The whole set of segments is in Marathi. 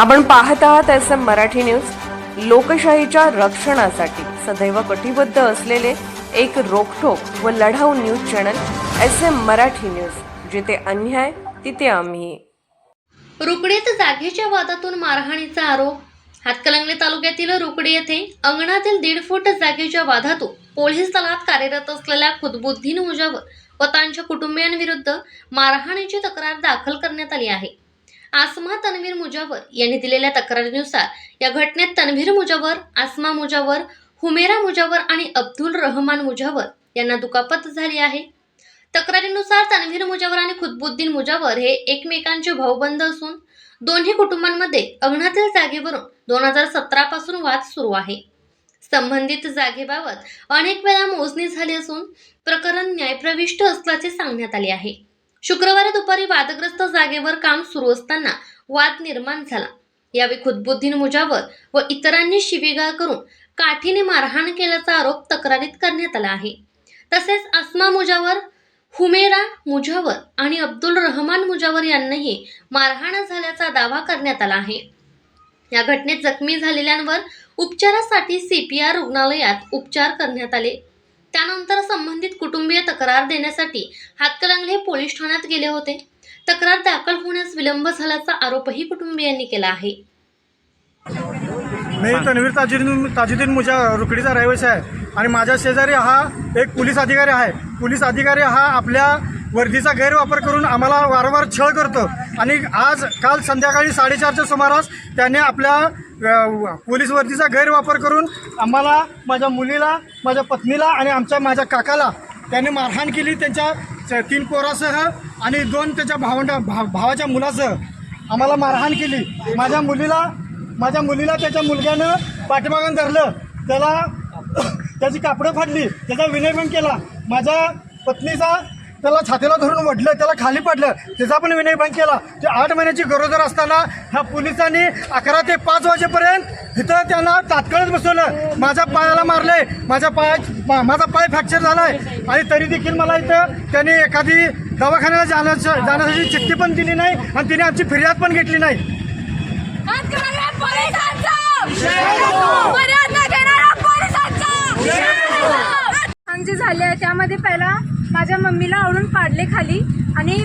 आपण पाहत आहात SM मराठी न्यूज। लोकशाहीच्या रक्षणासाठी सदैव कटिबद्ध असलेले एक रोखठोक व लढाऊ news channel SM Marathi news, जिथे अन्याय तिथे आम्ही। रुकडेत जागेच्या वादातून मारहाणीचा आरोप। हातकणंगले तालुक्यातील रुकडे येथे अंगणातील 1.5 फूट जागेच्या वादातून पोलीस दलात कार्यरत असलेल्या खुदबुद्दीन मुजावर व त्यांच्या कुटुंबियांविरुद्ध मारहाणीची तक्रार दाखल करण्यात आली आहे। आसमा तन्वीर मुजावर यांनी दिलेल्या तक्रारीनुसार या घटनेत तन्वीर मुजावर, आसमा मुजावर, हुमेरा मुजावर आणि अब्दुल रहमान मुजावर यांना दुखापत झाली आहे। तक्रारीनुसार तन्वीर मुजावर आणि खुदबुद्दीन मुजावर हे एकमेकांचे भाऊबंद असून दोन्ही कुटुंबांमध्ये अंगणातील जागेवरून 2017 पासून वाद सुरू आहे। संबंधित जागेबाबत अनेक वेळा मोजणी झाली असून प्रकरण न्यायप्रविष्ट असल्याचे सांगण्यात आले आहे। शुक्रवारी दुपारी वादग्रस्त जागेवर काम सुरू असताना वाद निर्माण झाला। यावेळी खुदबुद्दीन मुजावर व इतरांनी शिवीगाळ करून काठीने मारहाण केल्याचा आरोप तक्रारीत करण्यात आला आहे। तसेच आसमा मुजावर, हुमेरा मुजावर आणि अब्दुल रहमान मुजावर यांनाही मारहाण झाल्याचा दावा करण्यात आला आहे। या घटनेत जखमी झालेल्यांवर उपचारासाठी CPR रुग्णालयात उपचार करण्यात आले। त्यानंतर संबंधित कुटुंबीय तक्रार देण्यासाठी हातकणंगले पोलीस ठाण्यात गेले होते। तक्रार दाखल होण्यास विलंब झाल्याचा आरोपही कुटुंबियांनी केला आहे। मी तन्वीर ताजुद्दीन मुजा रुकडीचा रहिवासी आहे आणि माझ्या शेजारी हा एक पोलीस अधिकारी आहे। पोलीस अधिकारी हा आपल्या वर्दीचा गैरवापर करून आम्हाला वारंवार छळ करतो आणि काल संध्याकाळी 4:30च्या सुमारास त्याने आपल्या पोलीस वर्दीचा गैरवापर करून आम्हाला, माझ्या मुलीला, माझ्या पत्नीला आणि माझ्या काकाला त्याने मारहाण केली। त्यांच्या 3 पोरासह आणि 2 त्याच्या भावाच्या मुलासह आम्हाला मारहाण केली। माझ्या मुलीला त्याच्या मुलग्यानं पाठीमागून धरलं, त्याची कापडं फाडली, त्याचा विनयभंग केला। माझ्या पत्नीचा त्याला छातीला धरून ओढलं, त्याला खाली पाडलं, त्याचा पण विनयभंग केला। ते 8 महिन्याची गरोदर असताना ह्या पोलिसांनी 11 ते 5 वाजेपर्यंत इथं त्यांना तात्काळच बसवलं। माझ्या पायाला मारलंय, माझा पाय फ्रॅक्चर झालाय आणि तरी देखील मला इथं त्यांनी एखादी दवाखान्याला जाण्यासाठी चिठ्ठी पण दिली नाही आणि तिने आमची फिर्याद पण घेतली नाही। जे झाले त्यामध्ये पहिला माझ्या मम्मीला आवडून पाडले खाली आणि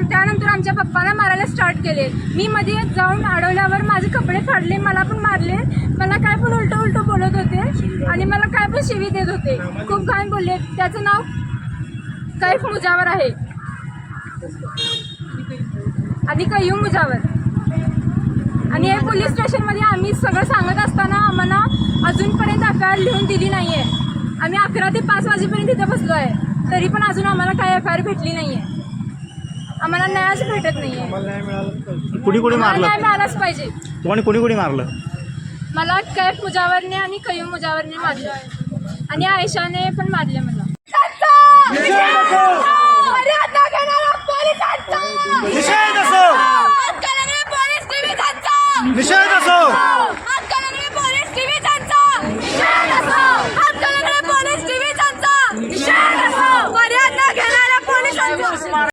त्यानंतर आमच्या पप्पाला मारायला स्टार्ट केले। मी मध्ये जाऊन अडवल्यावर माझे कपडे फाडले, मला पण मारले, मला काय पण उलट बोलत होते आणि मला काय पण शिवी देत होते, खूप घाण बोलले। त्याचं नाव कैफ मुजावर आहे आणि कय्यूम मुजावर। आणि हे पोलीस स्टेशनमध्ये आम्ही सगळं सांगत असताना आम्हाला अजूनपर्यंत FIR लिहून दिली नाही आहे। आम्ही 11 ते 5 वाजेपर्यंत इथे बसलो आहे, तरी पण अजून आम्हाला काय FIR भेटली नाही आहे। आम्हाला न्यायच भेटत नाही आहे। न्याय मिळालाच पाहिजे। कुणी मारलं? मला कैफ मुजावरने आणि कय्यूम मुजावरने मारलं आणि आयशाने पण मारले मला। निषेध असो